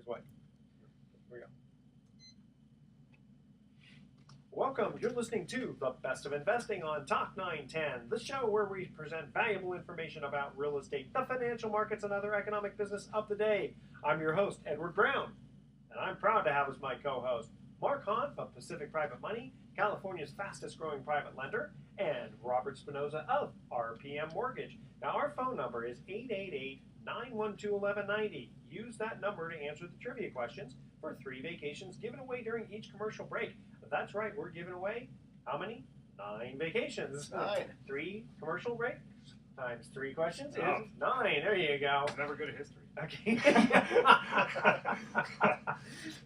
what? Here we go. Welcome. You're listening to The Best of Investing on Talk 910, the show where we present valuable information about real estate, the financial markets, and other economic business of the day. I'm your host, Edward Brown, and I'm proud to have as my co-host Mark Hahn of Pacific Private Money, California's fastest growing private lender, and Robert Spinoza of RPM Mortgage. Now, our phone number is 888-912-1190. Use that number to answer the trivia questions for 3 vacations given away during each commercial break. That's right, we're giving away how many? 9 vacations. 9. 3 commercial breaks times 3 questions is Oh. 9. There you go. It's never good at history. Okay.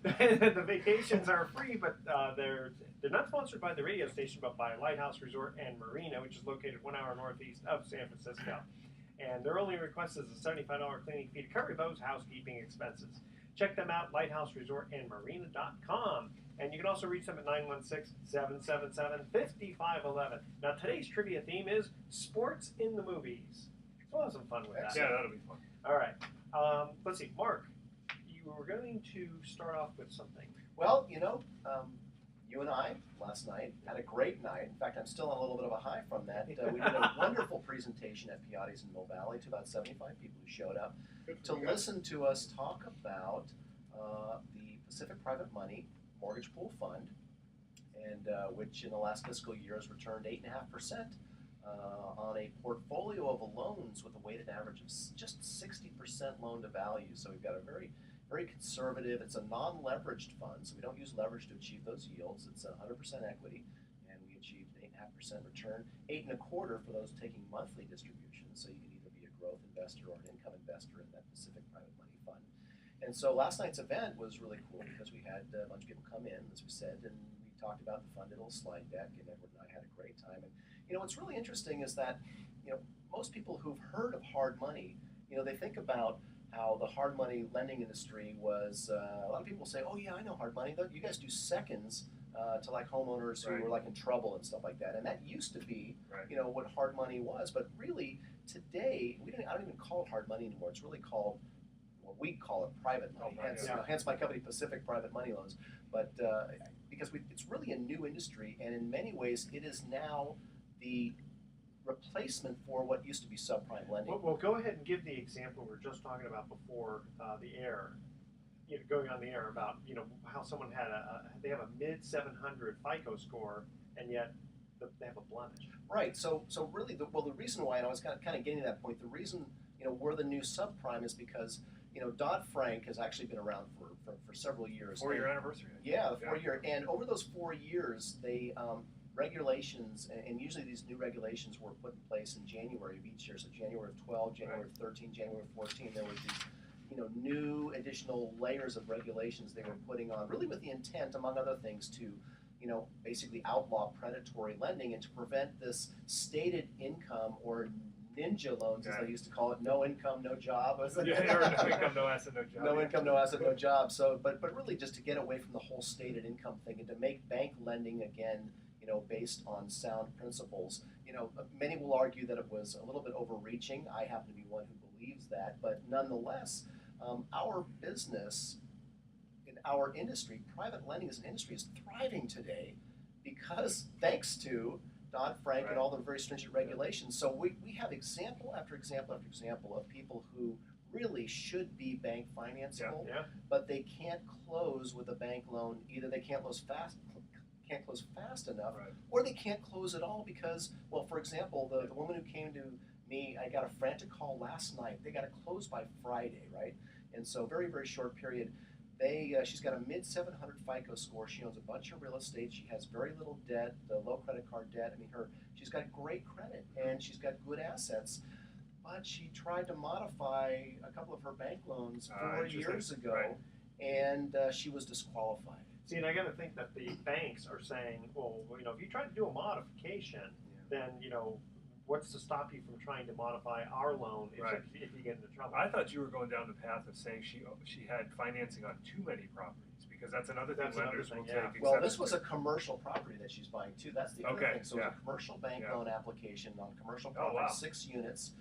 The vacations are free, but they're not sponsored by the radio station, but by Lighthouse Resort and Marina, which is located 1 hour northeast of San Francisco. And their only request is a $75 cleaning fee to cover those housekeeping expenses. Check them out, lighthouseresortandmarina.com. And you can also reach them at 916-777-5511. Now, today's trivia theme is sports in the movies. So we'll have some fun with that. Yeah, that'll be fun. All right. Let's see. Mark, you were going to start off with something. Well, you and I last night had a great night. In fact, I'm still on a little bit of a high from that. We did a wonderful presentation at Piatti's in Mill Valley to about 75 people who showed up to listen to us talk about the Pacific Private Money Mortgage Pool Fund, and which in the last fiscal year has returned 8.5% on a portfolio of loans with a weighted average of just 60% loan to value. So we've got a very, very conservative. It's a non-leveraged fund, so we don't use leverage to achieve those yields. It's 100% equity, and we achieved an 8.5% return, 8.25% for those taking monthly distributions. So you can either be a growth investor or an income investor in that Pacific Private Money Fund. And so last night's event was really cool because we had a bunch of people come in, as we said, and we talked about the fund, a little slide deck, and Edward and I had a great time. And what's really interesting is that most people who've heard of hard money, they think about how the hard money lending industry was. A lot of people say, "Oh yeah, I know hard money. You guys do seconds to like homeowners who Right. were like in trouble and stuff like that." And that used to be, Right. What hard money was. But really, today I don't even call it hard money anymore. It's really called what we call it private money. Oh, right, hence, yeah. hence my company, Pacific Private Money Loans. But because it's really a new industry, and in many ways, it is now the replacement for what used to be subprime lending. Well, go ahead and give the example we were just talking about before the air. Going on the air about how someone had they have a mid 700 FICO score, and yet they have a blemish. Right. So really, the reason why, and I was kind of getting to that point, the reason we're the new subprime is because Dodd-Frank has actually been around for several years. 4-year anniversary. Yeah, the 4-year, and over those 4 years, they regulations, and usually these new regulations were put in place in January of each year. So January of 12, January of 13, January of 14, there was these new additional layers of regulations they were putting on, really with the intent, among other things, to basically outlaw predatory lending and to prevent this stated income or ninja loans, as they used to call it, no income, no job. Or no income, no asset, no job. No income, no asset, no job. So, but really just to get away from the whole stated income thing and to make bank lending again, based on sound principles. Many will argue that it was a little bit overreaching. I happen to be one who believes that, but nonetheless, our business, in our industry, private lending as an industry is thriving today because thanks to Dodd-Frank and all the very stringent regulations. So we have example after example after example of people who really should be bank financeable, but they can't close with a bank loan. Either they can't close fast enough, or they can't close at all because, well, for example, the woman who came to me, I got a frantic call last night. They got to close by Friday, right? And so very, very short period. She's got a mid 700 FICO score. She owns a bunch of real estate. She has very little debt, low credit card debt. I mean, she's got great credit and she's got good assets. But she tried to modify a couple of her bank loans 4 years ago, and she was disqualified. See, and I got to think that the banks are saying, well, if you try to do a modification, then what's to stop you from trying to modify our loan if you get into trouble? I thought you were going down the path of saying she had financing on too many properties, because that's another thing lenders will take. Well, this was a commercial property that she's buying too. That's the other thing. So it's a commercial bank loan application on commercial property, 6 units,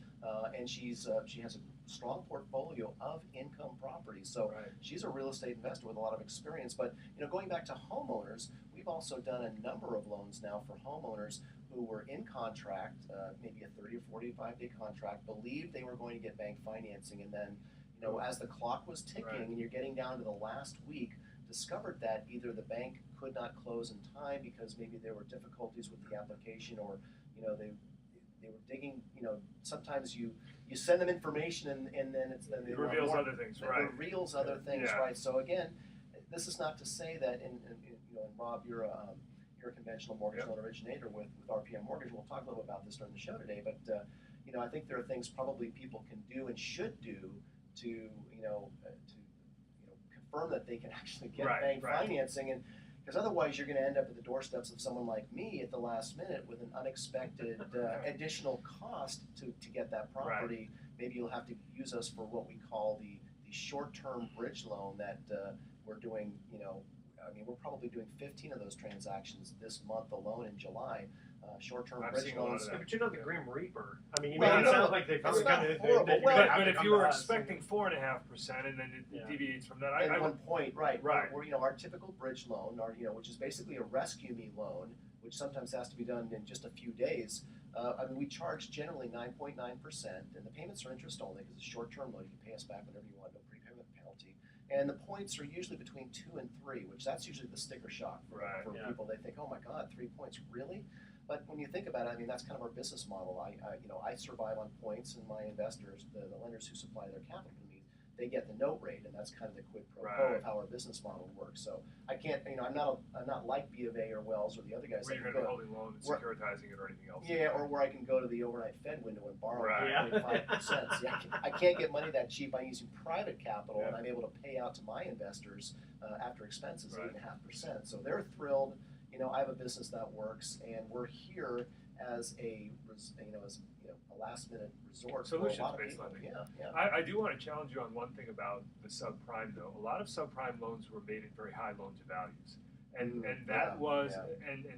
and she has a strong portfolio of income properties. So she's a real estate investor with a lot of experience. But going back to homeowners, we've also done a number of loans now for homeowners who were in contract, maybe a 30 or 45-day contract, believed they were going to get bank financing, and then as the clock was ticking and you're getting down to the last week, discovered that either the bank could not close in time because maybe there were difficulties with the application, or they were digging. Sometimes you send them information and then it reveals other things, right? It reveals other things, right? So again, this is not to say that and Rob, you're a conventional mortgage loan originator with RPM Mortgage. We'll talk a little bit about this during the show today, but I think there are things probably people can do and should do to confirm that they can actually get bank financing, and because otherwise you're going to end up at the doorsteps of someone like me at the last minute with an unexpected additional cost to get that property. Maybe you'll have to use us for what we call the short-term bridge loan that we're doing. We're probably doing 15 of those transactions this month alone in July. Short-term bridge loans. Yeah, but the Grim Reaper. It sounds like they probably not got horrible. But if you were expecting 4.5% and then it deviates from that, at one point, where our typical bridge loan, which is basically a rescue me loan, which sometimes has to be done in just a few days. We charge generally 9.9%, and the payments are interest only because it's a short-term loan. You can pay us back whenever you want, no prepayment penalty. And the points are usually between 2 and 3, which that's usually the sticker shock for people. They think, oh my God, 3 points, really? But when you think about it, that's kind of our business model. I survive on points, and my investors, the lenders who supply their capital to me, they get the note rate, and that's kind of the quid pro quo of how our business model works. So I can't, I'm not like B of A or Wells or the other guys. Where you're going to be holding loan and securitizing it or anything else. Yeah, or where I can go to the overnight Fed window and borrow 5%. I can't get money that cheap. I'm using private capital, and I'm able to pay out to my investors after expenses 8.5%. So they're thrilled. I have a business that works, and we're here as a last-minute resort for a lot of people. Lending. I do want to challenge you on one thing about the subprime, though. A lot of subprime loans were made at very high loan to values, and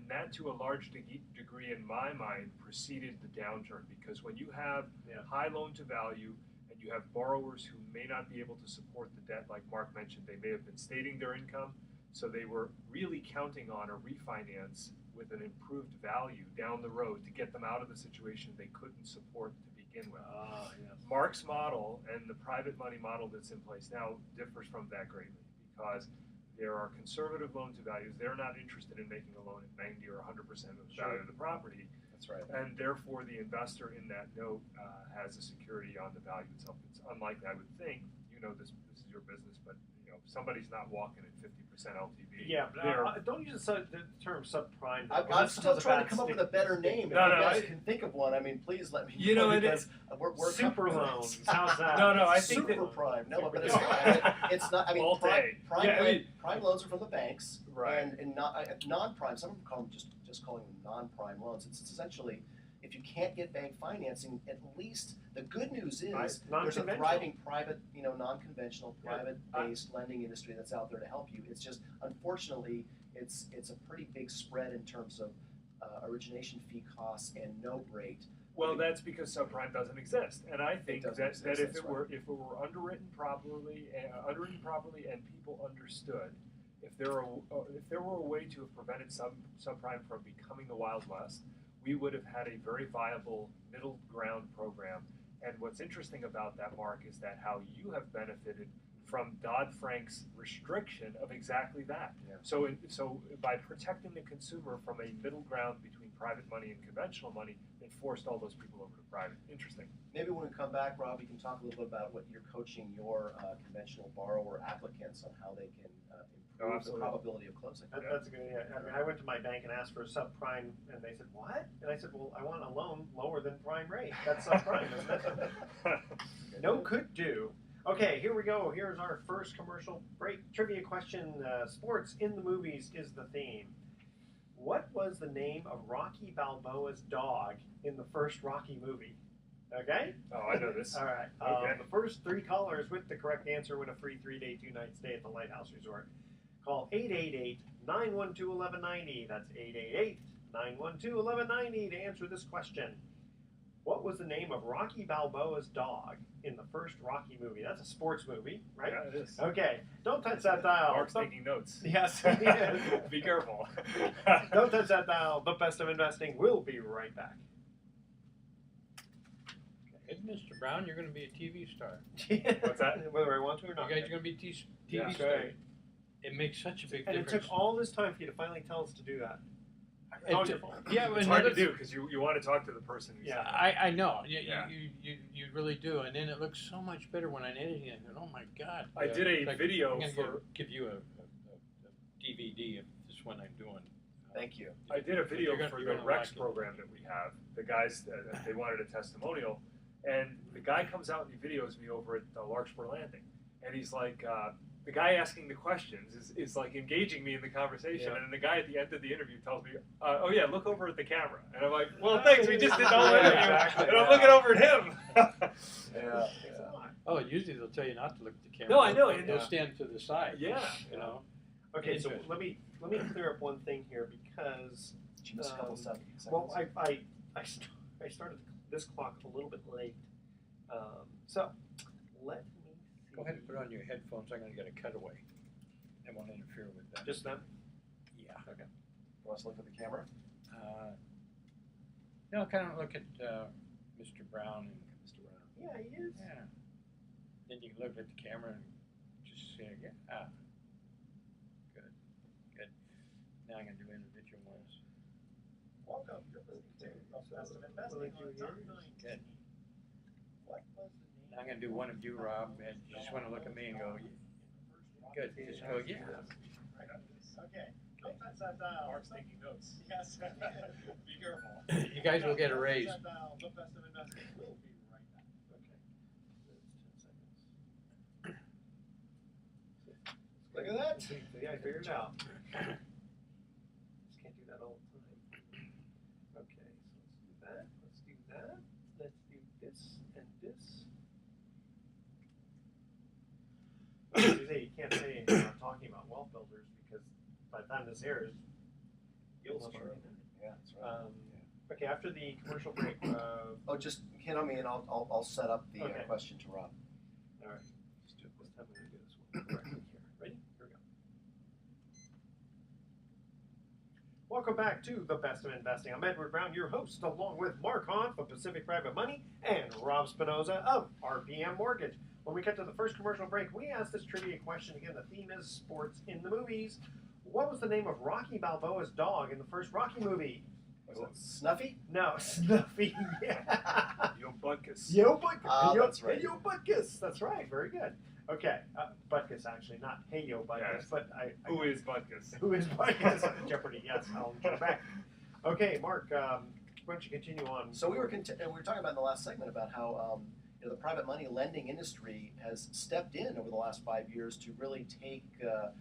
that to a large degree, in my mind, preceded the downturn, because when you have high loan to value and you have borrowers who may not be able to support the debt, like Mark mentioned, they may have been stating their income. So they were really counting on a refinance with an improved value down the road to get them out of the situation they couldn't support to begin with. Mark's model and the private money model that's in place now differs from that greatly, because there are conservative loan to values. They're not interested in making a loan at 90 or 100% of the value of the property. That's right. And therefore the investor in that note has a security on the value itself. It's unlikely, I would think, this is your business, but somebody's not walking at 50% LTV. Yeah, but don't use the term subprime. I'm still trying to come up with a better name. If you guys can think of one, please let me know. We're super loans. How's that? I think super prime. No, but it's not. Prime loans are from the banks, and non-prime. Some people call them just calling them non-prime loans. It's essentially, if you can't get bank financing, at least the good news is there's a thriving private, non-conventional, private-based lending industry that's out there to help you. It's just, unfortunately, it's a pretty big spread in terms of origination fee costs and note rate. Well, that's because subprime doesn't exist, and I think that if it were underwritten properly and people understood, if there were a way to have prevented subprime from becoming the Wild West, we would have had a very viable middle ground program. And what's interesting about that, Mark, is that how you have benefited from Dodd-Frank's restriction of exactly that. So by protecting the consumer from a middle ground between private money and conventional money, it forced all those people over to private. Interesting. Maybe when we come back, Rob, we can talk a little bit about what you're coaching your conventional borrower applicants on how they can improve the probability of closing. That's a good idea. I went to my bank and asked for a subprime, and they said, what? And I said, well, I want a loan lower than prime rate. That's subprime, isn't it? No could do. Okay, here we go. Here's our first commercial break. Trivia question. Sports in the movies is the theme. What was the name of Rocky Balboa's dog in the first Rocky movie? Okay? Oh, I know this. All right. Okay. The first 3 callers with the correct answer win a free 3-day, 2-night stay at the Lighthouse Resort. Call 888-912-1190. That's 888-912-1190 to answer this question. What was the name of Rocky Balboa's dog in the first Rocky movie? That's a sports movie, right? Yeah, it is. Okay. Don't touch that dial. Mark's taking notes. Yes. Be careful. Don't touch that dial. The best of investing. We'll be right back. Hey, Mr. Brown, you're going to be a TV star. What's that? Whether I want to or You not. guys are going to be TV Yeah. star. Right. It makes such a big And it difference. took all this time for you to finally tell us to do that. It all took- your fault. Yeah, It's hard to do because you want to talk to the person who's Yeah. I know. Yeah. You really do. And then it looks so much better when I'm editing it. And, oh, my God. I did a in fact, video I'm gonna for- give you a DVD of this one I'm doing. Thank you. I did a video You're gonna- for you're the gonna Rex like it. program that we have. The guys, they wanted a testimonial, and the guy comes out and he videos me over at Larkspur Landing, and he's like, the guy asking the questions is like engaging me in the conversation, Yeah. and the guy at the end of the interview tells me, "Oh yeah, look over at the camera," and I'm like, "Well, thanks, we just did the whole interview, Exactly, and I'm yeah. looking over at him." Yeah. Thanks a lot. Oh, usually they'll tell you not to look at the camera. No, I know, They'll yeah. stand to the side. Yeah. You know. Okay, so Interesting. let me clear up one thing here because Did you miss a couple seconds? well I started this clock a little bit late. So let me see. Go ahead and put on your headphones. I'm going to get a cutaway. I won't interfere with that. Just them. Yeah. Okay. You want us to look at the camera? No, kind of look at Mr. Brown and Mr. Brown. Yeah, he is. yeah. Then you look at the camera and just say, yeah, good. Now I'm going to do individual ones. Welcome. You're listening to the best of investing on Top 9. Good. What was the name? Now I'm going to do one of you, Rob, and you just want to look at me and go, good. Just go, yeah. Okay. Don't touch that dial. Mark's taking notes. Yes. Be careful. You guys will get a raise. Don't touch that dial. The best of investing. We'll be right back. Okay. Look at that. See, I figured it out. Just can't do that all the time. Okay, so let's do that. Let's do this and this. You can't say you're not talking about wealth builders because by the time this airs, you'll That's have true. already done it. Yeah, that's right. Okay, after the commercial break. Oh, just hit on me and I'll set up the Okay. question to Rob. All right. Let's do it. This time we're going to do this one correctly here. Ready? Here we go. Welcome back to The Best of Investing. I'm Edward Brown, your host, along with Mark Hahn from Pacific Private Money and Rob Spinoza of RPM Mortgage. When we get to the first commercial break, we ask this trivia question. Again, the theme is sports in the movies. What was the name of Rocky Balboa's dog in the first Rocky movie? Was it Snuffy? No, Snuffy. Yeah. Yo, Butkus. Yo Butkus. Ah, Yo, that's right. Hey, Yo Butkus. That's right. Very good. Okay, Butkus actually, not Hey Yo Butkus, Yes. but Who is Butkus? who is Butkus? Jeopardy. Yes, I'll jump back. Okay, Mark, why don't you continue on? So we were talking about in the last segment about how the private money lending industry has stepped in over the last 5 years to really take to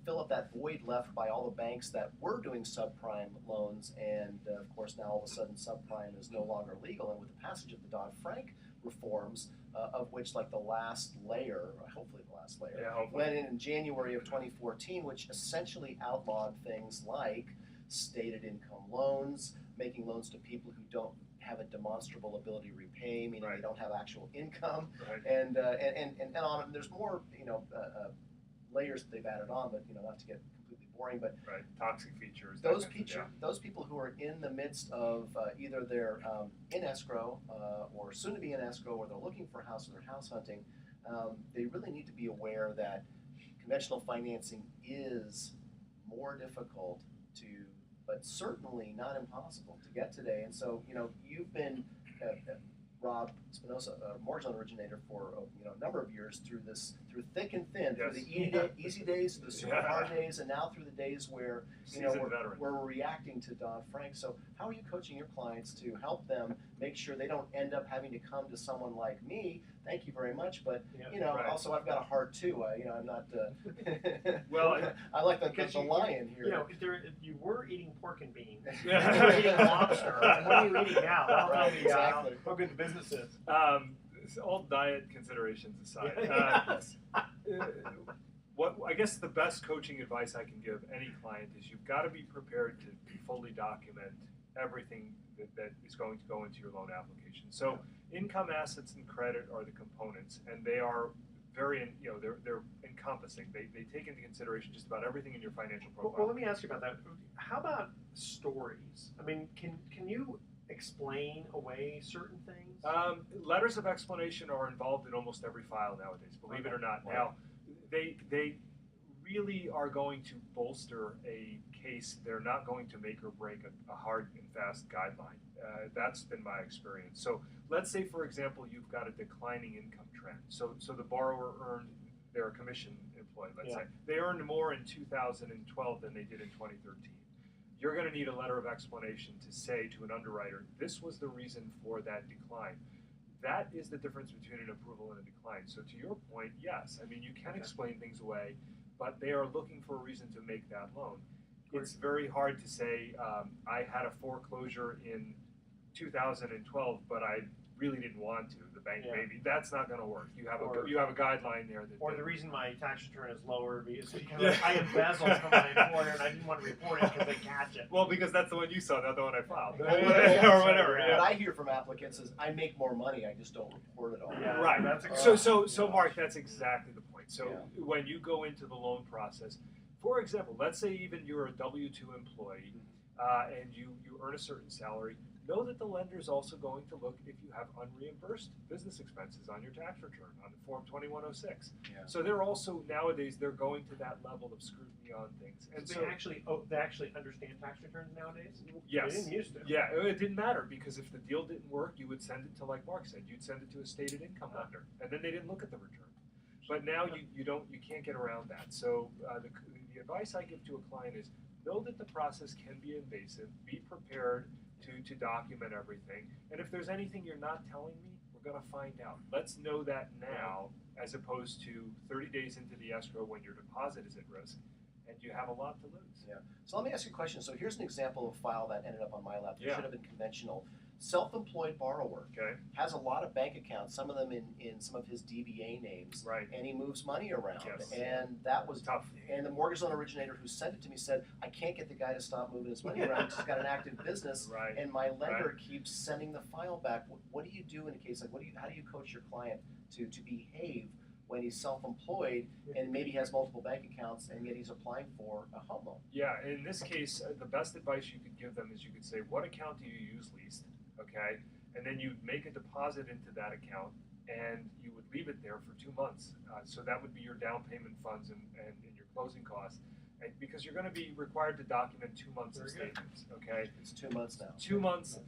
fill up that void left by all the banks that were doing subprime loans, and of course now all of a sudden subprime is no longer legal, and with the passage of the Dodd-Frank reforms, of which like the last layer, or hopefully the last layer, Yeah, hopefully. went in January of 2014, which essentially outlawed things like stated income loans, making loans to people who don't have a demonstrable ability to repay, meaning Right. they don't have actual income, Right. and on. And there's more, layers that they've added on, but not to get completely boring, but Right. Toxic features. that those kind of- people, those people who are in the midst of either they're in escrow or soon to be in escrow, or they're looking for a house or they're house hunting, they really need to be aware that conventional financing is more difficult to, but certainly not impossible to get today. And so, you've been Rob Spinoza, a mortgage loan originator for a number of years through thick and thin, through the easy days, through the super hard days, and now through the days where Seasoned veteran. we're reacting to Dodd-Frank. So how are you coaching your clients to help them make sure they don't end up having to come to someone like me? Thank you very much, but Right. also I've got a heart too. I'm not. Well, I like the Because lion here. You were eating pork and beans. Yeah. You were eating lobster. And what are you eating now? That'll Right, tell me exactly. how good the business is. All diet considerations aside, Yes. what I guess the best coaching advice I can give any client is you've got to be prepared to fully document everything that is going to go into your loan application. So income, assets, and credit are the components, and they are very, they're encompassing. They take into consideration just about everything in your financial profile. Well, let me ask you about that. How about stories? I mean, can you explain away certain things? Letters of explanation are involved in almost every file nowadays, believe it or not. Right. Now, they really are going to bolster a case. They're not going to make or break a hard and fast guideline. That's been my experience. So let's say, for example, you've got a declining income trend. So the borrower earned, they're a commission employee, let's say. They earned more in 2012 than they did in 2013. You're going to need a letter of explanation to say to an underwriter, this was the reason for that decline. That is the difference between an approval and a decline. So to your point, yes, I mean, you can explain things away, but they are looking for a reason to make that loan. It's very hard to say, I had a foreclosure in 2012, but I really didn't want to. The bank maybe. That's not going to work. You have a guideline there. The reason my tax return is lower is because I embezzled from my employer and I didn't want to report it because they catch it. Well, because that's the one you saw, not the one I filed. Or whatever. What I hear from applicants is, I make more money, I just don't report it all. Yeah, right. That's So Mark, that's exactly the point. So when you go into the loan process, for example, let's say even you're a W-2 employee and you earn a certain salary, know that the lender is also going to look if you have unreimbursed business expenses on your tax return on Form 2106. So they're also, nowadays, they're going to that level of scrutiny on things. And so they actually understand tax returns nowadays? Yes. They didn't used to. Yeah, it didn't matter because if the deal didn't work, you would send it to, like Mark said, you'd send it to a stated income lender, and then they didn't look at the return. But now you can't get around that. So the advice I give to a client is know that the process can be invasive. Be prepared to document everything. And if there's anything you're not telling me, we're going to find out. Let's know that now, as opposed to 30 days into the escrow when your deposit is at risk and you have a lot to lose. Yeah. So let me ask you a question. So here's an example of a file that ended up on my lap. It should have been conventional. Self-employed borrower has a lot of bank accounts, some of them in some of his DBA names, and he moves money around. And that was tough. And the mortgage loan originator who sent it to me said, I can't get the guy to stop moving his money around because he's got an active business, and my lender keeps sending the file back. What do you do in a case like how do you coach your client to behave when he's self-employed and maybe has multiple bank accounts and yet he's applying for a home loan? Yeah, in this case, the best advice you could give them is you could say, what account do you use least? Okay, and then you make a deposit into that account and you would leave it there for 2 months. So that would be your down payment funds and your closing costs. And because you're going to be required to document 2 months of statements, okay? It's 2 months now. 2 months,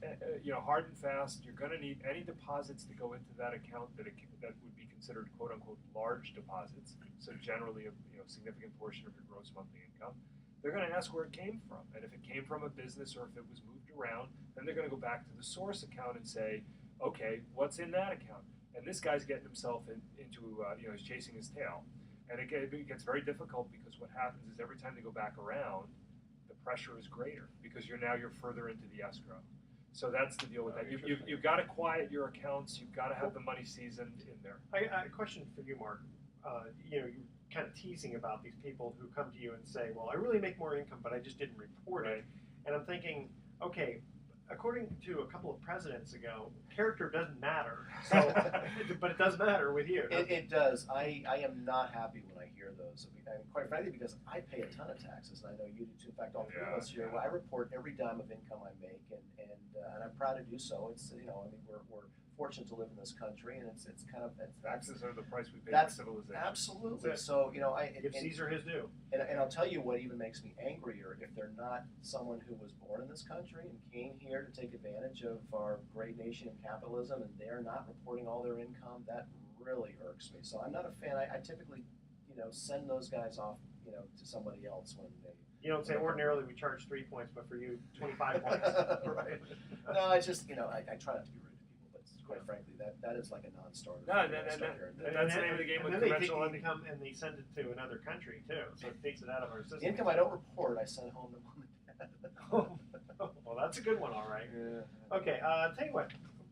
hard and fast. You're going to need any deposits to go into that account that would be considered quote unquote large deposits. So generally a significant portion of your gross monthly income. They're going to ask where it came from. And if it came from a business or if it was moved around, then they're going to go back to the source account and say, okay, what's in that account? And this guy's getting himself into he's chasing his tail. And it gets very difficult because what happens is every time they go back around, the pressure is greater because you're further into the escrow. So that's the deal with that. You've got to quiet your accounts. You've got to have the money seasoned in there. I question for you, Mark. You're kind of teasing about these people who come to you and say, well, I really make more income, but I just didn't report it. And I'm thinking, okay, according to a couple of presidents ago, character doesn't matter. So, but it does matter with you. It does. I am not happy when I hear those. And quite frankly, because I pay a ton of taxes, and I know you do too. In fact, all three of us here. Well, I report every dime of income I make, and I'm proud to do so. It's we're fortunate to live in this country, and it's kind of taxes are the price we pay for civilization. Absolutely. So give Caesar his due. And I'll tell you what even makes me angrier if they're not someone who was born in this country and came here to take advantage of our great nation and capitalism, and they're not reporting all their income. That really irks me. So I'm not a fan. I typically send those guys off to somebody else when they. You don't say ordinarily we charge 3 points, but for you 25 points. Right. No, it's just I try not to be rude to people, but quite frankly, that is like a non-starter. No, that's the name of the game with conventional lending. Income, and they send it to another country too, so it takes it out of our system. The income I don't report, I send home to mom and dad. Well, that's a good one, all right. Yeah. Okay, tell you what,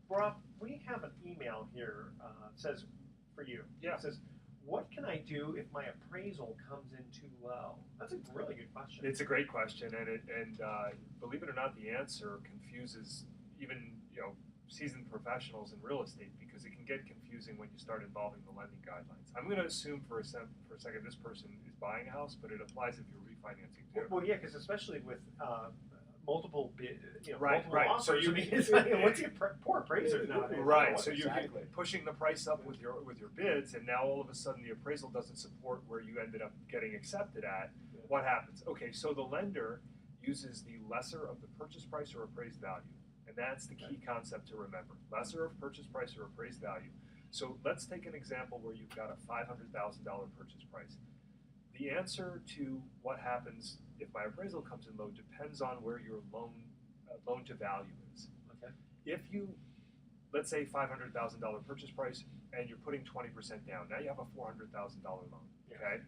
Rob, we have an email here. It says for you. Yeah. It says, what can I do if my appraisal comes in too low? That's a really good question. It's a great question, and believe it or not, the answer confuses even seasoned professionals in real estate, because it can get confusing when you start involving the lending guidelines. I'm going to assume for a second this person is buying a house, but it applies if you're refinancing too. Well, yeah, because especially with multiple Right, multiple right. offers. So what's the poor appraisers nowadays? Right. So Exactly. you're pushing the price up with your bids, and now all of a sudden the appraisal doesn't support where you ended up getting accepted at. Yeah. What happens? Okay, so the lender uses the lesser of the purchase price or appraised value, and that's the key concept to remember: lesser of purchase price or appraised value. So let's take an example where you've got a $500,000 purchase price. The answer to what happens if my appraisal comes in low depends on where your loan to value is. Okay. If you, let's say $500,000 purchase price, and you're putting 20% down, now you have a $400,000 loan. Yeah. Okay,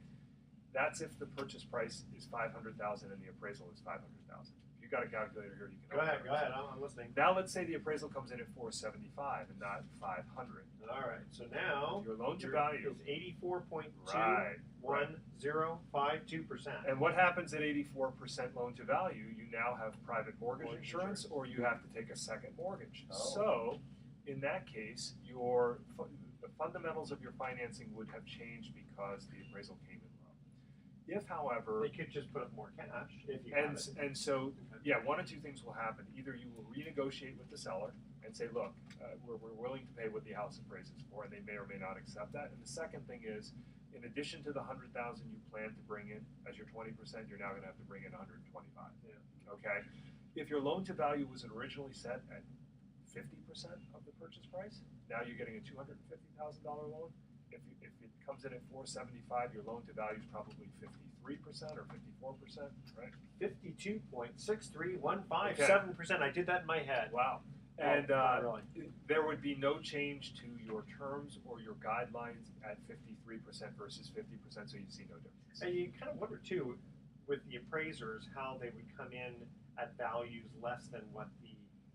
that's if the purchase price is $500,000 and the appraisal is $500,000. If you've got a calculator here, you can. Go ahead. I'm listening. Now let's say the appraisal comes in at $475 and not $500. All right. So now Your loan to value is 84.2105%. And what happens at 84% loan to value? You now have private mortgage insurance, or you have to take a second mortgage. Oh. So, in that case, the fundamentals of your financing would have changed because the appraisal came in low. If, however, They could just put up more cash if you have it. and so, yeah, one of two things will happen. Either you will renegotiate with the seller and say, look, we're willing to pay what the house appraises for, and they may or may not accept that. And the second thing is, in addition to the $100,000 you plan to bring in as your 20%, you're now going to have to bring in $125,000. Yeah. Okay. If your loan to value was originally set at 50% of the purchase price, now you're getting a $250,000 loan. If it comes in at $475,000, your loan to value is probably 53% or 54%, right? 52.6315%. I did that in my head. Wow. Oh, And really? there would be no change to your terms or your guidelines at 53% versus 50%, so you'd see no difference. And you kind of wonder too, with the appraisers, how they would come in at values less than what the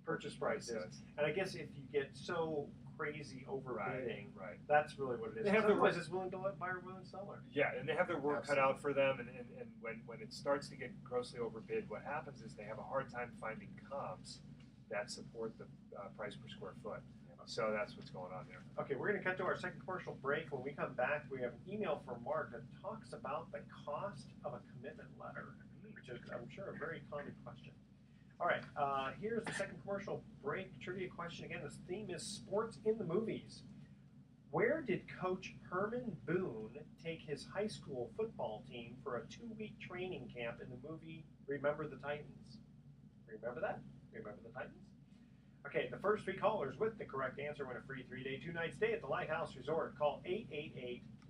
purchase price is. And I guess if you get so crazy overbidding, Right. that's really what it is. They have Otherwise, it's willing to let buyer, willing seller. Yeah, and they have their work cut Absolutely. out for them, and when it starts to get grossly overbid, what happens is they have a hard time finding comps that support the price per square foot. So that's what's going on there. Okay, we're going to cut to our second commercial break. When we come back, we have an email from Mark that talks about the cost of a commitment letter, which is, I'm sure, a very common question. All right, here's the second commercial break. Trivia question again. This theme is sports in the movies. Where did Coach Herman Boone take his high school football team for a 2-week training camp in the movie Remember the Titans? Remember that? Remember the Titans? Okay, the first 3 callers with the correct answer win a free 3-day, 2-night stay at the Lighthouse Resort. Call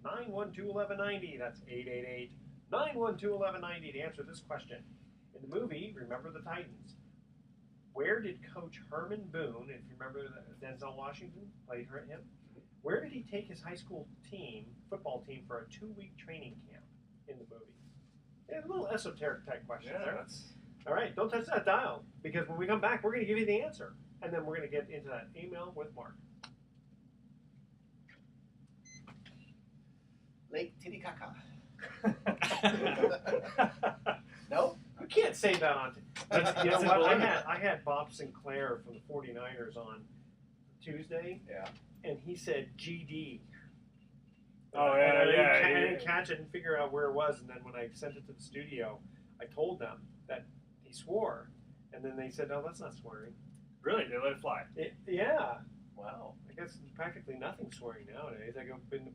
888-912-1190. That's 888-912-1190 to answer this question. In the movie Remember the Titans, where did Coach Herman Boone, if you remember Denzel Washington played him, where did he take his high school football team for a 2-week training camp in the movie? Yeah, a little esoteric type question there. That's All right, don't touch that dial, because when we come back, we're going to give you the answer. And then we're going to get into that email with Mark. Lake Titicaca. No? You can't say that on. You know It's what? in I had Bob Sinclair from the 49ers on Tuesday, Yeah. and he said GD. Oh, And I yeah. didn't catch it and figure out where it was. And then when I sent it to the studio, I told them that he swore. And then they said, "No, that's not swearing." Really, they let it fly. Yeah. Wow. I guess practically nothing swearing nowadays.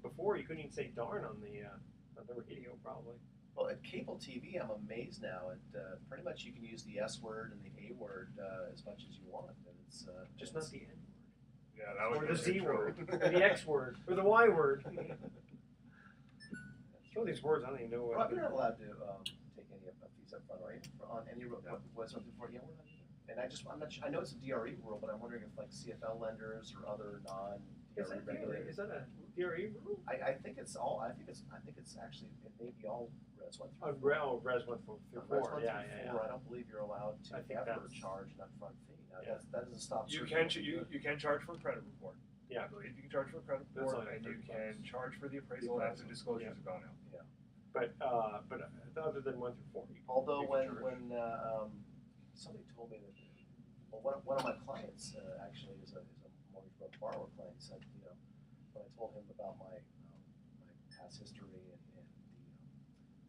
Before you couldn't even say darn on the radio, probably. Well, at cable TV, I'm amazed now. Pretty much you can use the S word and the A word as much as you want. And it's Just not the N Yeah, that would word, be or the Z true. word, or the X word, or the Y word. Some of these words I don't even know what. Rob, you're not allowed to take any fees up front, are you? On any what's something for you? We're not either. And I'm not sure, I know it's a DRE rule, but I'm wondering if like CFL lenders or other non-DRE regulators. Is that a DRE rule? I think it's all. I think it's actually it may be all Res 1 through 4. Res 1 through Res 4. 1 through Yeah. 4. I don't believe you're allowed to I think ever that's- charge an upfront fee. Now Yeah. that doesn't stop. You certain can people from doing you can charge for a credit report. Yeah. I believe you can charge for a credit That's report, only and you $30. can charge for the appraisal The after appraisal, disclosures yeah. have gone out. But other than 1 through 4. Although you can when charge. somebody told me that, well, one of my clients actually is a mortgage borrower client, said, when I told him about my past history and the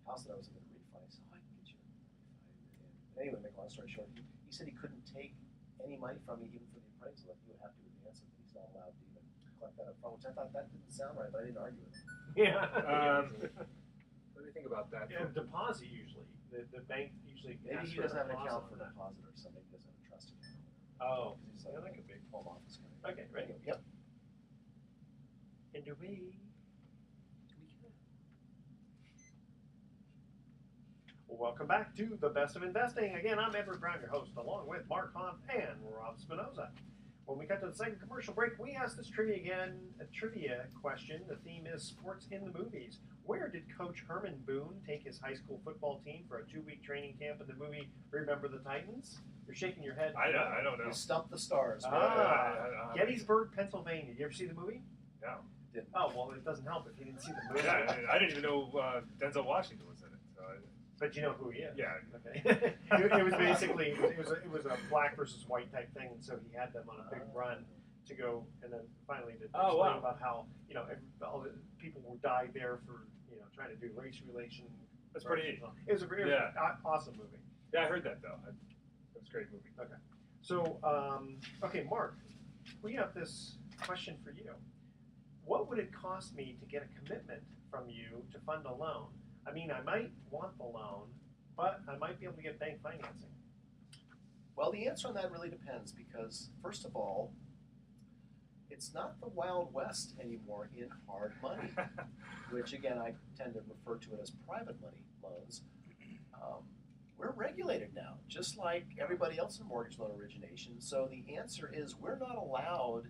house that I was going to refi, he said, oh, I can get you a refi. And anyway, make a long story short, he said he couldn't take any money from me even for the appraisal, that he would have to advance it, that he's not allowed to even collect that up front, which I thought that didn't sound right, but I didn't argue with him. Yeah. Let me think about that. Yeah, deposit usually. The bank usually. Maybe he asks doesn't have an deposit account on for that. deposit or something, maybe he doesn't have a trust account. Oh, He's yeah, like that could be. home office kind of. Okay, right. Anyway, yep. And do we? Well, welcome back to the Best of Investing. Again, I'm Edward Brown, your host, along with Mark Hoff and Rob Spinoza. When we cut to the second commercial break, we asked this trivia question. The theme is sports in the movies. Where did Coach Herman Boone take his high school football team for a 2-week training camp in the movie Remember the Titans? You're shaking your head. I don't know. You stumped the stars. Gettysburg, Pennsylvania. Did you ever see the movie? No. Didn't. Oh, well, it doesn't help if you didn't see the movie. Yeah, I didn't even know Denzel Washington was in it. So But you know who he is. Yeah. Okay. it was basically it was a black versus white type thing, and so he had them on a big run to go, and then finally to explain about how all the people who died there for trying to do race relation. That's pretty neat. It was an awesome movie. Yeah, I heard that though. It was a great movie. Okay. So okay, Mark, we have this question for you. What would it cost me to get a commitment from you to fund a loan? I mean, I might want the loan, but I might be able to get bank financing. Well, the answer on that really depends because, first of all, it's not the Wild West anymore in hard money, which again I tend to refer to it as private money loans. We're regulated now, just like everybody else in mortgage loan origination. So the answer is we're not allowed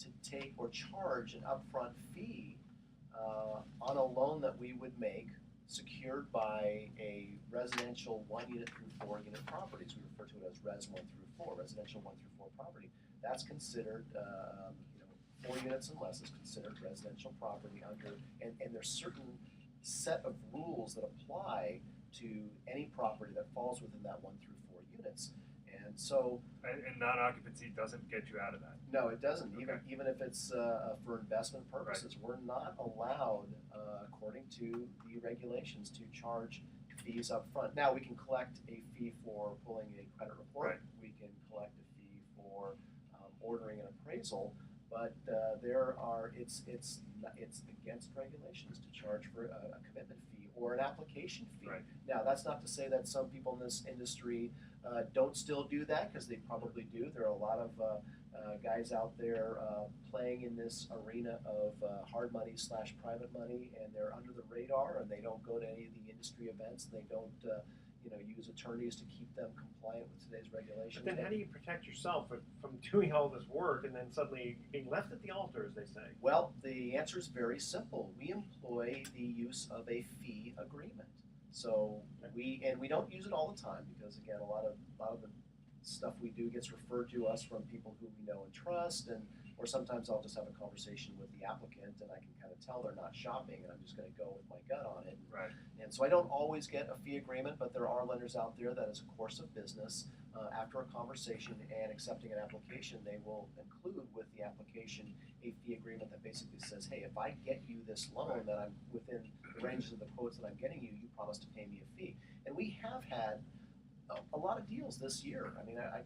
to take or charge an upfront fee on a loan that we would make secured by a residential 1 unit through 4 unit properties. We refer to it as Res 1 through 4, residential 1 through 4 property. That's considered, 4 units and less is considered residential property under, and there's certain set of rules that apply to any property that falls within that 1 through 4 units. And so, and non-occupancy doesn't get you out of that. no, it doesn't. Okay. Even if it's for investment purposes, we're not allowed, according to the regulations, to charge fees up front. Now we can collect a fee for pulling a credit report. Right. We can collect a fee for ordering an appraisal, but it's against regulations to charge for a commitment fee or an application fee. Right. Now that's not to say that some people in this industry don't still do that, because they probably do. There are a lot of guys out there playing in this arena of hard money / private money, and they're under the radar, and they don't go to any of the industry events, and they don't use attorneys to keep them compliant with today's regulations. But then how do you protect yourself from doing all this work and then suddenly being left at the altar, as they say? Well, the answer is very simple. We employ the use of a fee agreement. So we don't use it all the time because, again, a lot of the stuff we do gets referred to us from people who we know and trust, or sometimes I'll just have a conversation with the applicant and I can kind of tell they're not shopping and I'm just going to go with my gut on it. Right. And so I don't always get a fee agreement, but there are lenders out there that, as a course of business, after a conversation and accepting an application, they will include with the application a fee agreement that basically says, hey, if I get you this loan that I'm within the ranges of the quotes that I'm getting you, you promise to pay me a fee. And we have had a lot of deals this year. I mean, I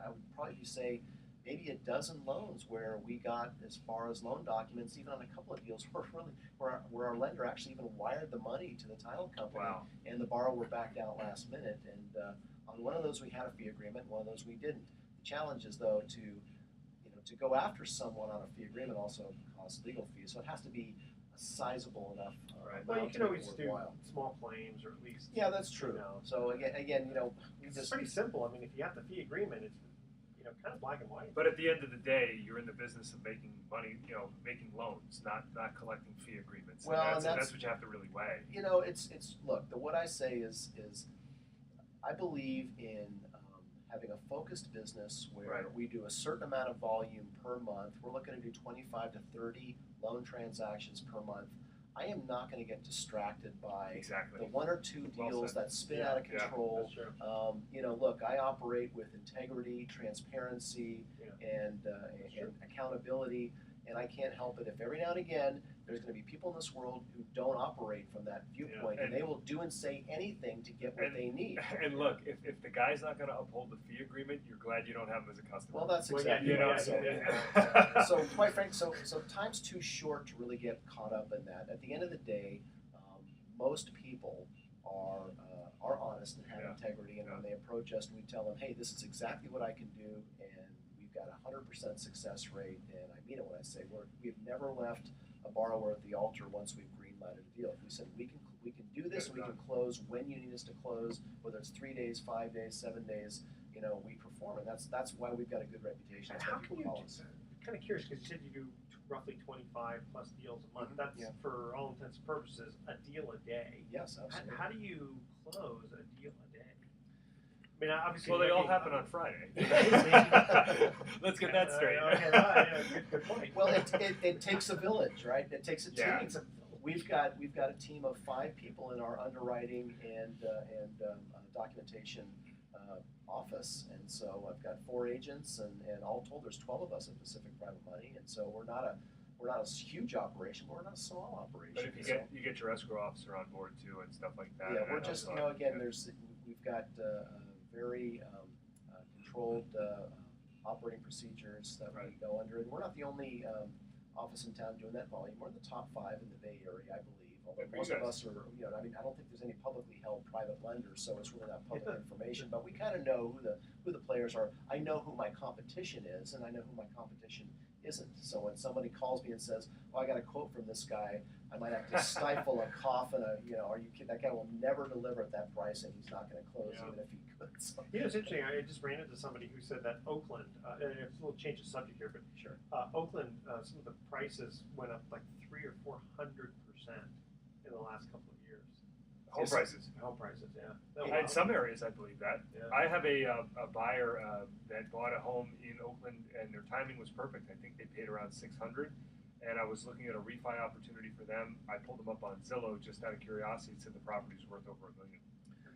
would probably say maybe a dozen loans where we got as far as loan documents, even on a couple of deals where our lender actually even wired the money to the title company, Wow. and the borrower backed out last minute. And on one of those we had a fee agreement, one of those we didn't. The challenge is, though, to go after someone on a fee agreement also costs legal fees, so it has to be a sizable enough. Right. Well, you amount can to always make it do worthwhile. small claims, or at least. Yeah, that's true. So again, we It's just pretty simple. I mean, if you have the fee agreement, it's kind of black and white. But at the end of the day, you're in the business of making money, making loans, not collecting fee agreements. Well, and and that's what you have to really weigh. it's look. What I say is I believe in having a focused business where Right. we do a certain amount of volume per month. We're looking to do 25 to 30 loan transactions per month. I am not going to get distracted by Exactly. the one or two Well deals said. that spin Yeah, out of yeah, control. That's true. You know, look, I operate with integrity, transparency, and accountability, and I can't help it if every now and again there's going to be people in this world who don't operate from that viewpoint, Yeah. and they will do and say anything to get what And- they need. And look, if the guy's not going to uphold the fee agreement, you're glad you don't have him as a customer. Well, that's Well, yeah, exactly you know, right. So quite frankly, so time's too short to really get caught up in that. At the end of the day, most people are honest and have Yeah. integrity, and when they approach us, we tell them, hey, this is exactly what I can do, and we've got a 100% success rate, and I mean it when I say we've never left a borrower at the altar once we've green-lighted a deal. If we said we can do this, Get it we can done. close when you need us to close, whether it's 3 days, 5 days, 7 days, you know, we perform, and that's why we've got a good reputation. And That's why how can people you? call us. Kind of curious because you said you do roughly 25 plus deals a month. Mhm, That's yeah. for all intents and purposes a deal a day. Yes, absolutely. How do you close a deal a day? I mean, obviously. Well, they all looking- happen on Friday. Yeah. Let's get that straight. Okay, yeah, good point. Well, it takes a village, right? It takes a team. Yeah. We've got a team of 5 people in our underwriting and documentation office, and so I've got 4 agents, and all told, there's 12 of us at Pacific Private Money, and so we're not a huge operation, but we're not a small operation. But if you get your escrow officer on board too and stuff like that. Yeah, and we're that just, helps you know, out. again, Yeah. we've got very controlled operating procedures that we Right. go under, and we're not the only office in town doing that volume. We're in the top 5 in the Bay Area, I believe. Although Good for most you of guys. us are, you know, I mean, I don't think there's any publicly held private lenders, so it's really not public information. But we kind of know who the players are. I know who my competition is, and I know who my competition isn't. So when somebody calls me and says, "Well, I got a quote from this guy," I might have to stifle a cough and you know, are you kidding? That guy will never deliver at that price, and he's not going to close Yeah. even if he could. So. You know, it's interesting. I just ran into somebody who said that Oakland, and it's a little change of subject here, but Sure. Oakland, some of the prices went up like 300 or 400% in the last couple of years. Home prices. Home prices, yeah. In some areas, I believe that. Yeah. I have a buyer that bought a home in Oakland, and their timing was perfect. I think they paid around $600, and I was looking at a refi opportunity for them. I pulled them up on Zillow just out of curiosity and said the property's worth over $1 million.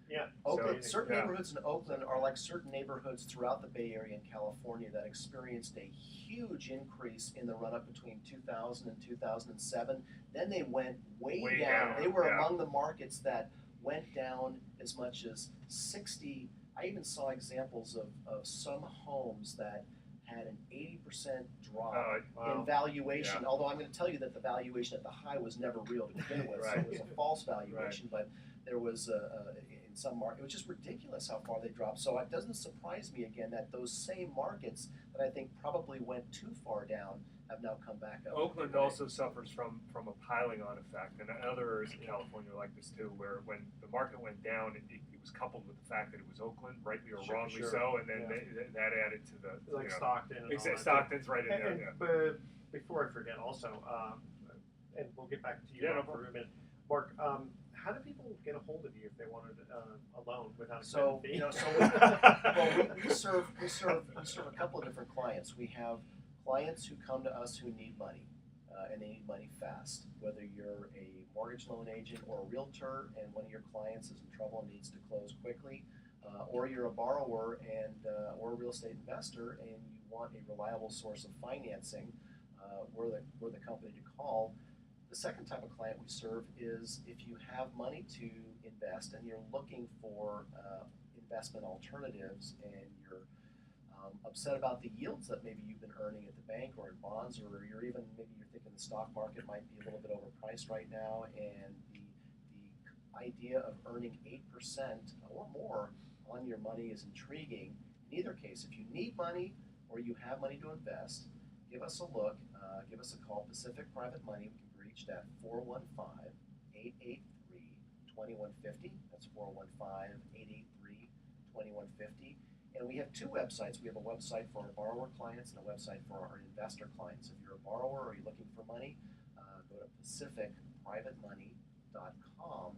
Yeah. Oakland, So, certain yeah. neighborhoods in Oakland are like certain neighborhoods throughout the Bay Area and California that experienced a huge increase in the run-up between 2000 and 2007. Then they went way down. They were yeah. among the markets that went down as much as 60. I even saw examples of some homes that had an 80% drop Wow. in valuation. Yeah. Although I'm going to tell you that the valuation at the high was never real to begin with, so Right. it was a false valuation. But there was in some market, it was just ridiculous how far they dropped. So it doesn't surprise me again that those same markets that I think probably went too far down have now come back up. Oakland also suffers from a piling on effect, and other areas in California are like this too, where when the market went down, it was coupled with the fact that it was Oakland, rightly or Sure, wrongly sure. so, and then Yeah. that added to the Like you know, Stockton and all that. Stockton's right in there. And, Yeah. but before I forget, also, and we'll get back to you Yeah, no for a minute, Mark. How do people get a hold of you if they wanted a loan without a So, fee? you know, well, we serve a couple of different clients. We have clients who come to us who need money, and they need money fast. Whether you're a mortgage loan agent or a realtor, and one of your clients is in trouble and needs to close quickly, or you're a borrower and or a real estate investor, and you want a reliable source of financing, we're the company to call. The second type of client we serve is if you have money to invest and you're looking for investment alternatives, and you're upset about the yields that maybe you've been earning at the bank or in bonds, or maybe you're thinking the stock market might be a little bit overpriced right now, and the idea of earning 8% or more on your money is intriguing. In either case, if you need money or you have money to invest, give us a look. Give us a call. Pacific Private Money. We can be reached at 415-883-2150. That's 415-883-2150. And we have 2 websites. We have a website for our borrower clients and a website for our investor clients. If you're a borrower or you're looking for money, go to pacificprivatemoney.com.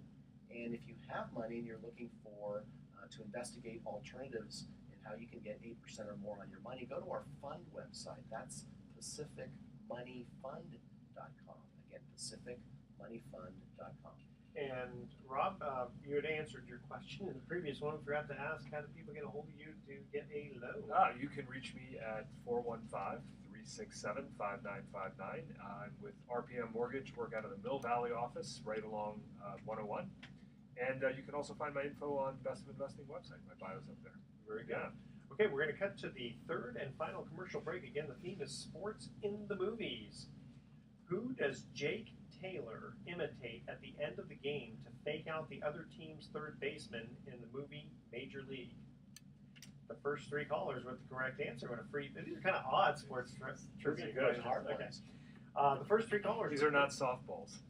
And if you have money and you're looking for to investigate alternatives in how you can get 8% or more on your money, go to our fund website. That's pacificmoneyfund.com. Again, pacificmoneyfund.com. And Rob, you had answered your question in the previous one. Forgot to ask, how do people get a hold of you to get a loan? You can reach me at 415-367-5959. I'm with RPM Mortgage, work out of the Mill Valley office right along 101. And you can also find my info on Best of Investing website. My bio's up there. Very good. Yeah. Okay, we're going to cut to the third and final commercial break. Again, the theme is sports in the movies. Who does Jake Taylor imitate at the end of the game to fake out the other team's third baseman in the movie Major League? The first three callers with the correct answer win a free. These are kind of odd sports trivia questions. Okay. The first three callers. These are not softballs.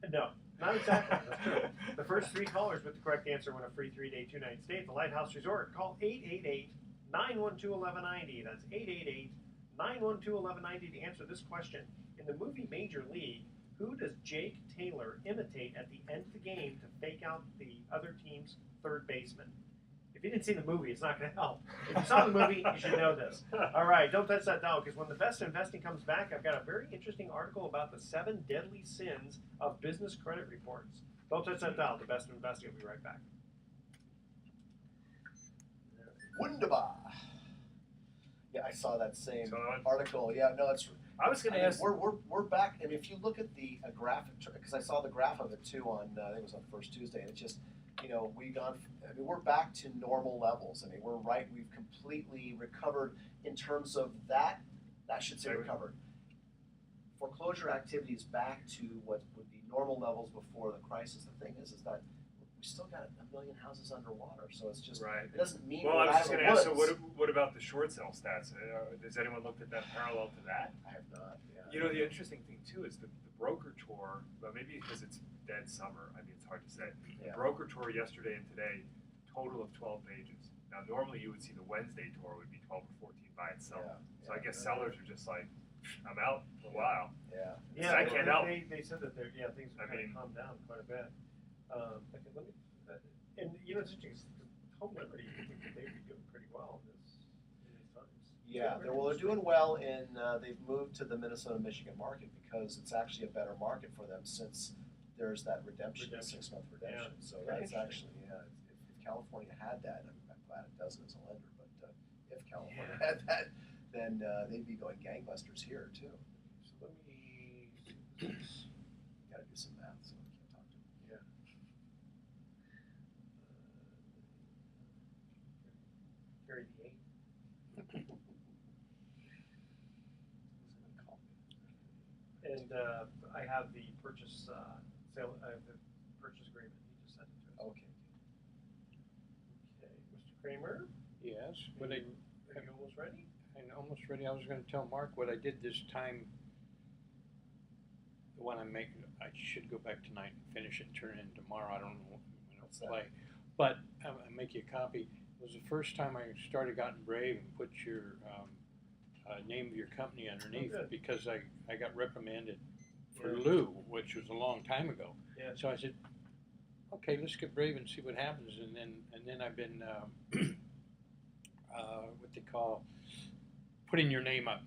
No, not exactly. That's true. The first three callers with the correct answer win a free 3-day, 2-night stay at the Lighthouse Resort. Call 888-912-1190. That's 888-912-1190 to answer this question. In the movie Major League, who does Jake Taylor imitate at the end of the game to fake out the other team's third baseman? If you didn't see the movie, it's not going to help. If you saw the movie, you should know this. All right, don't touch that dial, because when the Best of Investing comes back, I've got a very interesting article about the 7 deadly sins of business credit reports. Don't touch that dial. The Best of Investing will be right back. Wunderbar. Yeah, I saw that same article. Yeah, no, it's. I was going to ask. We're back. I mean, if you look at the graphic, because I saw the graph of it too on I think it was on First Tuesday, and it's just, we're back to normal levels. I mean, we're right. We've completely recovered in terms of that. I should say recovered. Foreclosure activity is back to what would be normal levels before the crisis. The thing is that we still got 1 million houses underwater, so it's just it doesn't mean. Well, I was just going to ask. So, what about the short sale stats? Has anyone looked at that parallel to that? I have not. Yeah. You know, the interesting thing too is the broker tour. Well, maybe because it's dead summer. I mean, it's hard to say. Yeah. The broker tour yesterday and today, total of 12 pages. Now, normally you would see the Wednesday tour would be 12 or 14 by itself. Yeah. So I guess sellers are just like, I'm out for a while. Yeah. Yeah, I can't help. They said that things have kind of calmed down quite a bit. Okay, let me. And it's interesting. Home Liberty, I think that they would be doing pretty well in these times. Yeah, they're doing well in. They've moved to the Minnesota-Michigan market because it's actually a better market for them since there's that redemption. 6-month redemption. Yeah. So that's actually If California had that, I'm glad it doesn't as a lender. But if California had that, then they'd be going gangbusters here too. So let me. Got to do some math, so I can't talk to them. Yeah. Carry the 8. And I have the purchase sale. I have the purchase agreement. He just sent it to us. Okay. Okay, Mr. Kramer. Yes. Are you almost ready? I'm almost ready. I was going to tell Mark what I did this time. The one I'm making, I should go back tonight and finish it and turn it in tomorrow. I don't know when I'll play. But I'll make you a copy. It was the first time I started Gotten Brave and put your name of your company underneath because I got reprimanded for Lou, which was a long time ago. Yeah. So I said, okay, let's get brave and see what happens. And then I've been what they call putting your name up.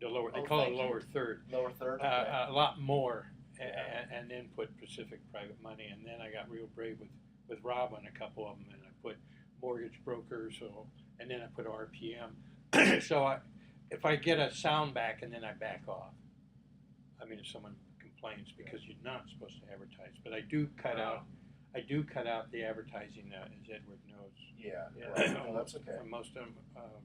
The lower, they call it lower third. Lower third. A lot more, and then put Pacific Private Money, and then I got real brave with Rob on a couple of them, and I put mortgage broker, and then I put RPM. So if I get a sound back and then I back off, I mean, if someone complains because you're not supposed to advertise, but I do cut out the advertising, as Edward knows. Yeah. Right. No, that's okay. For most of them,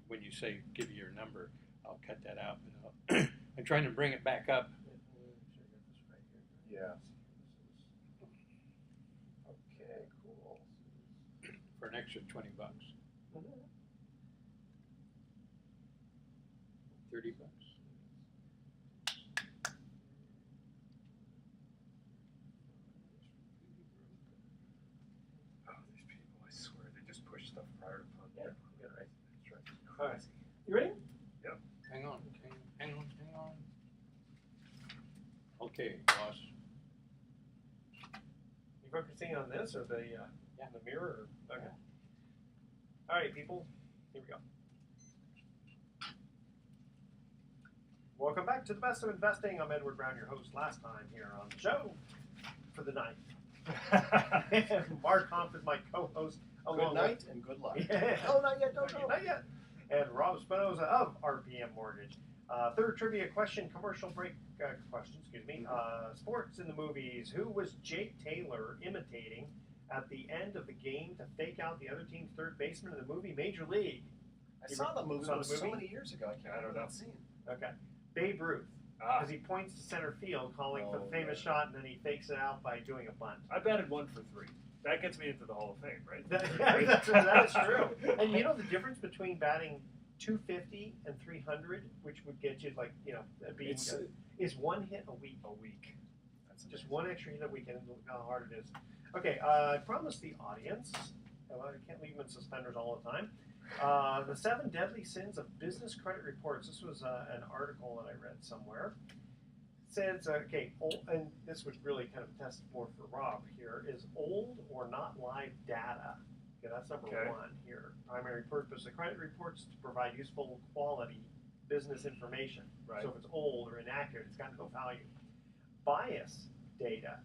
when you say give you your number, I'll cut that out. But I'm trying to bring it back up. Yeah. Okay, cool. For an extra $20. $30. Oh, these people, I swear, they just push stuff prior to fund. Yeah, right. That's right. All right. You ready? Yep. Hang on. Okay, boss. You focusing on this or the mirror? Okay. All right, people. Here we go. Welcome back to the Best of Investing. I'm Edward Brown, your host last time here on the show for the night. Mark Humph is my co-host. Good night and good luck. Yeah. Oh, not yet, don't go. Not yet. And Rob Spinoza of RPM Mortgage. Third trivia question, commercial break question, sports in the movies. Who was Jake Taylor imitating at the end of the game to fake out the other team's third baseman in the movie Major League? I saw the movie, so many years ago. I don't know that scene. Okay. Babe Ruth. Because he points to center field, calling for the famous shot, and then he fakes it out by doing a bunt. I batted 1 for 3. That gets me into the Hall of Fame, right? That is true. And you know the difference between batting 250 and 300, which would get you is one hit a week. That's just one extra hit a week, and look how hard it is. Okay, I promised the audience. I can't leave them in suspenders all the time. The 7 deadly sins of business credit reports. This was an article that I read somewhere. It says, and this would really kind of test more for Rob here, is old or not live data. Okay, that's number 1 here. Primary purpose of credit reports is to provide useful quality business information. Right. So if it's old or inaccurate, it's got no value. Bias data.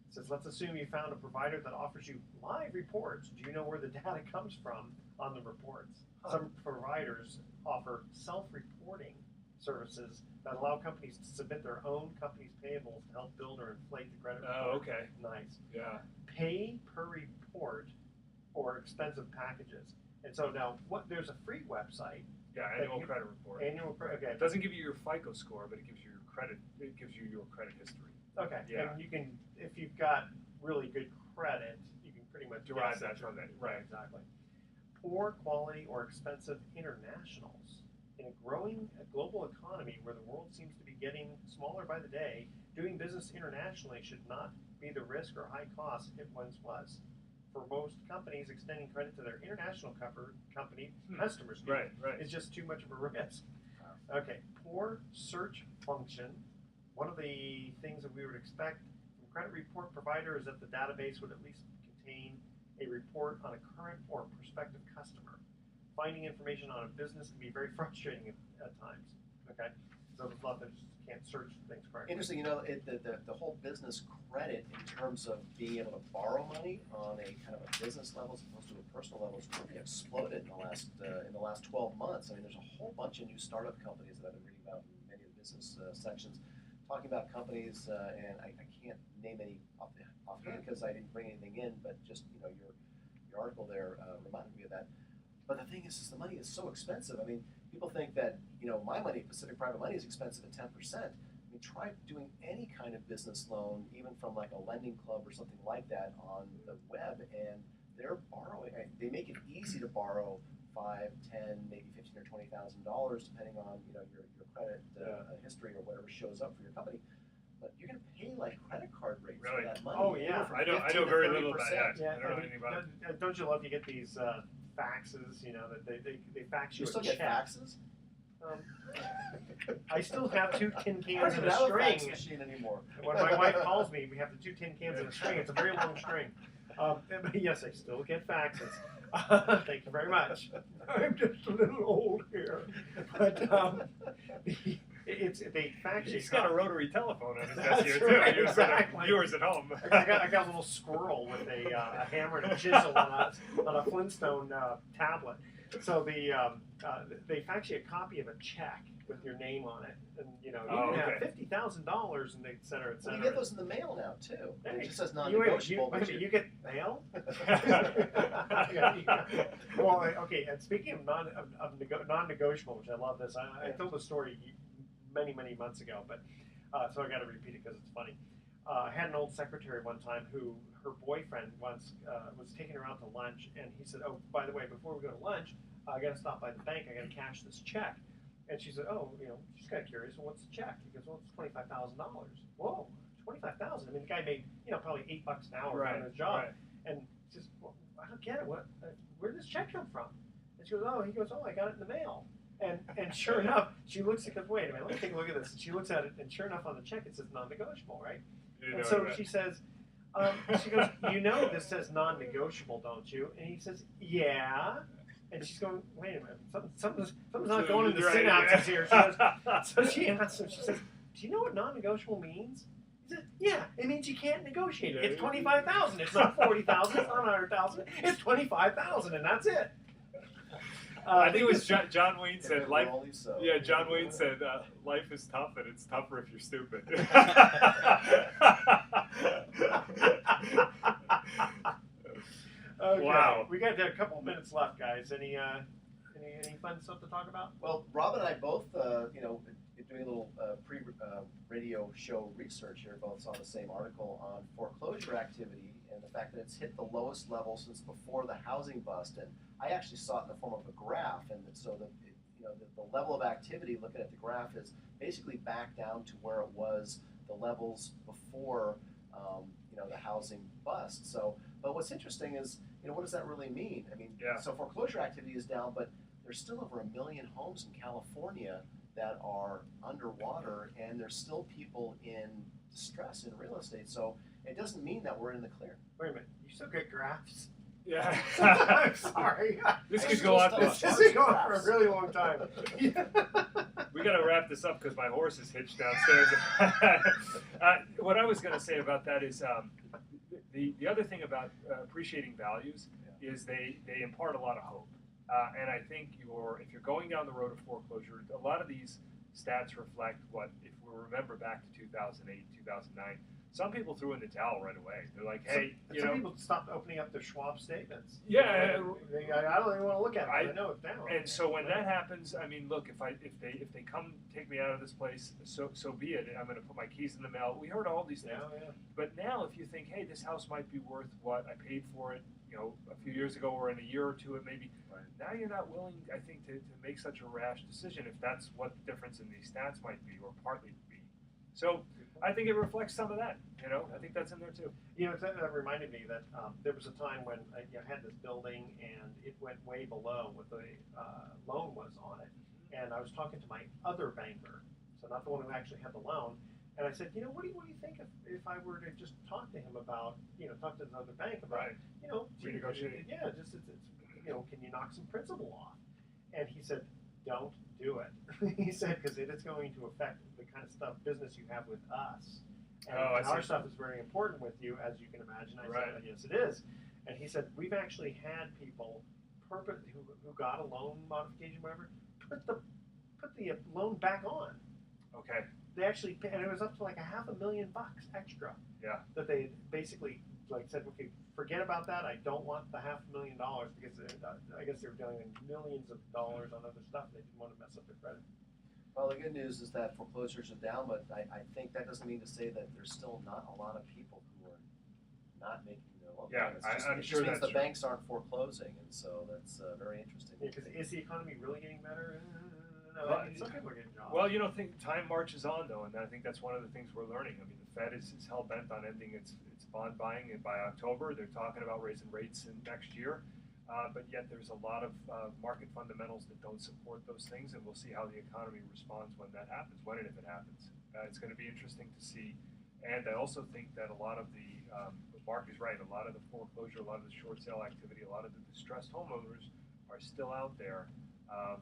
It says, let's assume you found a provider that offers you live reports. Do you know where the data comes from on the reports? Some providers offer self-reporting services that allow companies to submit their own company's payables to help build or inflate the credit report. Oh, okay. Nice. Yeah. Pay per report or expensive packages. And so now, there's a free website. Yeah, annual credit report. Okay. It doesn't give you your FICO score, but it gives you your credit. It gives you your credit history. Okay. Yeah. And you can, if you've got really good credit, you can pretty much derive that from that. Right. Exactly. Poor quality or expensive internationals. In a growing global economy where the world seems to be getting smaller by the day, doing business internationally should not be the risk or high cost it once was. For most companies, extending credit to their international customers is just too much of a risk. Okay, poor search function. One of the things that we would expect from credit report provider is that the database would at least contain a report on a current or prospective customer. Finding information on a business can be very frustrating at times. Okay, so there's a lot that just can't search things correctly. Interesting, the whole business credit in terms of being able to borrow money on a kind of a business level as opposed to a personal level has really exploded in the last 12 months. I mean, there's a whole bunch of new startup companies that I've been reading about in many of the business sections, talking about companies, and I can't name any offhand because I didn't bring anything in, but just your article there reminded me of that. But the thing is the money is so expensive. I mean, people think that my money, Pacific Private Money, is expensive at 10%. I mean, try doing any kind of business loan, even from like a lending club or something like that, on the web, and they're borrowing. They make it easy to borrow $5, $10, maybe $15,000 or $20,000, depending on your credit history or whatever shows up for your company. But you're going to pay like credit card rates for that money. Oh yeah, I know very little about that. Yeah, I don't know anything about it. Don't you love you get these faxes? That they fax you. You still a get check. faxes? I still have 2 tin I cans don't and a have a string. fax machine anymore. When my wife calls me, we have the 2 tin cans and a string. It's a very long string. But yes, I still get faxes. Thank you very much. I'm just a little old here, but they fax you. He's got a rotary telephone on his desk That's here too. right, You're exactly. viewers at home. I got a little squirrel with a hammer and a chisel on a Flintstone tablet. So they fax you a copy of a check with your name on it, and you can have $50,000 and et cetera, et cetera. Well, you get those in the mail now too. Hey, It just says non-negotiable. you get mail? Well, okay. And speaking of non-negotiable, which I love this, I told the story many months ago, but so I got to repeat it because it's funny. I had an old secretary one time who her boyfriend once was taking her out to lunch, and he said, "Oh, by the way, before we go to lunch, I got to stop by the bank. I got to cash this check." And she said, "Oh, she's kind of curious. Well, what's the check?" He goes, "Well, it's $25,000." Whoa, $25,000! I mean, the guy made probably $8 an hour on his job, and she says, "Well, I don't get it. Where did this check come from?" And she goes, "Oh," he goes, "Oh, I got it in the mail." And sure enough, she looks and goes, "Wait a minute, let me take a look at this." And she looks at it, and sure enough, on the check it says non-negotiable, right? And so she says, she goes, "This says non-negotiable, don't you?" And he says, "Yeah." And she's going, wait a minute, something's not going in the synapses here. She goes, so she asks him, she says, do you know what non-negotiable means? He said, yeah, it means you can't negotiate. It's $25,000. It's not $40,000. It's not $100,000. It's $25,000, and that's it. I think it was John Wayne said, life. So. Yeah, John Wayne said, life is tough, and it's tougher if you're stupid. Okay. Wow. We got a couple minutes left, guys. Any fun stuff to talk about? Well, Rob and I both, doing a little pre-radio show research here, both saw the same article on foreclosure activity and the fact that it's hit the lowest level since before the housing bust. And I actually saw it in the form of a graph, and so the level of activity, looking at the graph, is basically back down to where it was the levels before the housing bust. So, but what's interesting is, what does that really mean? I mean, so foreclosure activity is down, but there's still over 1 million homes in California that are underwater, and there's still people in distress in real estate. So it doesn't mean that we're in the clear. Wait a minute, you still get graphs? Yeah. I'm sorry. This could go on. This could go on for a really long time. We got to wrap this up because my horse is hitched downstairs. What I was going to say about that is the other thing about appreciating values is they impart a lot of hope. And I think if you're going down the road of foreclosure, a lot of these stats reflect what, if we remember back to 2008, 2009, some people threw in the towel right away. They're like, hey, some people stopped opening up their Schwab statements. Yeah. I don't even want to look at it. I know it's down. And so when that happens, I mean, look, if they come take me out of this place, so be it. I'm going to put my keys in the mail. We heard all these things. Yeah. But now, if you think, hey, this house might be worth what I paid for it, a few years ago, or in a year or two, it maybe. Right. Now you're not willing, I think, to make such a rash decision if that's what the difference in these stats might be, or partly be. So I think it reflects some of that. I think that's in there too. That reminded me that there was a time when I had this building and it went way below what the loan was on it. And I was talking to my other banker, so not the one who actually had the loan. And I said, what do you think if I were to just talk to him about, talk to another bank about, renegotiating? Yeah, just can you knock some principal off? And he said, don't do it. He said, because it is going to affect the kind of business you have with us. And, our stuff is very important with you, as you can imagine. I said, yes, it is. And he said, we've actually had people who got a loan modification, whatever, put the loan back on. Okay. They actually, and it was up to like $500,000 extra. Yeah. That they basically said, okay, forget about that. I don't want the $500,000 because I guess they were dealing in millions of dollars on other stuff. They didn't want to mess up their credit. Well, the good news is that foreclosures are down, but I think that doesn't mean to say that there's still not a lot of people who are not making their loan payments. I'm it sure just means that's the banks aren't foreclosing, and so that's very interesting. Because is the economy really getting better? No, some people are getting jobs. Well, time marches on though, and I think that's one of the things we're learning. I mean, the Fed is hell bent on ending its bond buying, and by October they're talking about raising rates in next year. But yet there's a lot of market fundamentals that don't support those things, and we'll see how the economy responds when that happens, when and if it happens. It's going to be interesting to see. And I also think that a lot of Mark is right, a lot of the foreclosure, a lot of the short sale activity, a lot of the distressed homeowners are still out there,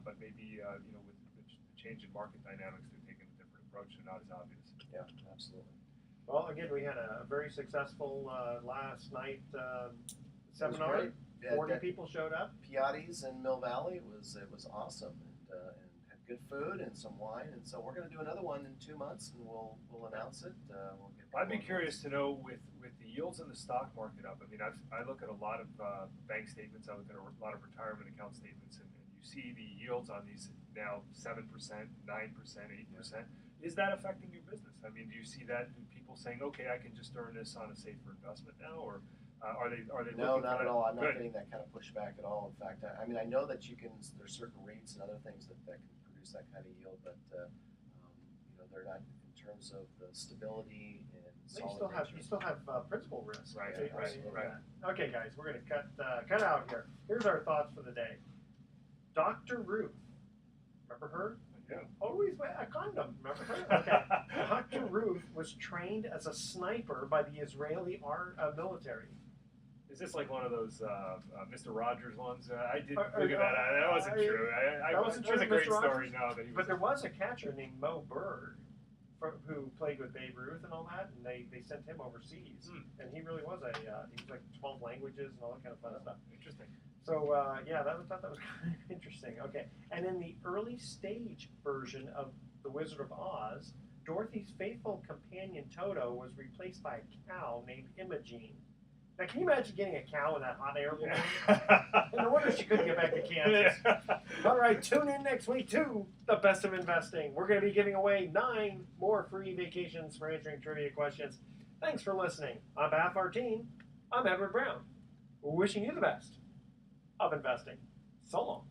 but maybe with the change in market dynamics, they're taking a different approach. They're not as obvious. Yeah, absolutely. Well, again, we had a very successful last night seminar. 40 people showed up. Piatti's in Mill Valley. It was awesome, and had good food and some wine. And so we're going to do another one in 2 months, and we'll announce it. I'd be curious to know with the yields in the stock market up. I mean, I look at a lot of bank statements. I look at a lot of retirement account statements, and you see the yields on these now 7%, 9%, 8%. Is that affecting your business? I mean, do you see that? Do people saying, okay, I can just earn this on a safer investment now, or are they No, looking not for at all. I'm not Good. getting that kind of pushback at all. In fact, I mean, I know that there's certain rates and other things that can produce that kind of yield, but they're not in terms of the stability and solid You still have principal risk. Right. Okay, guys, we're going to cut out here. Here's our thoughts for the day. Dr. Ruth, remember her? Yeah. Always wear a condom. Remember her? Okay. Dr. Ruth was trained as a sniper by the Israeli military. Is this like one of those Mr. Rogers ones? I did figure that out. That wasn't true. That wasn't true, It was a great Mr. story. Rogers? No, that he was. But there was a catcher named Mo Berg who played with Babe Ruth and all that, and they sent him overseas. And he really was he was like 12 languages and all that kind of fun stuff. Interesting. So, yeah, I thought that was kind of interesting. Okay. And in the early stage version of The Wizard of Oz, Dorothy's faithful companion Toto was replaced by a cow named Imogene. Now, can you imagine getting a cow in that hot air balloon? No wonder she couldn't get back to Kansas. All right, tune in next week to The Best of Investing. We're going to be giving away 9 more free vacations for answering trivia questions. Thanks for listening. On behalf of our team, I'm Edward Brown. We're wishing you the best of investing. So long.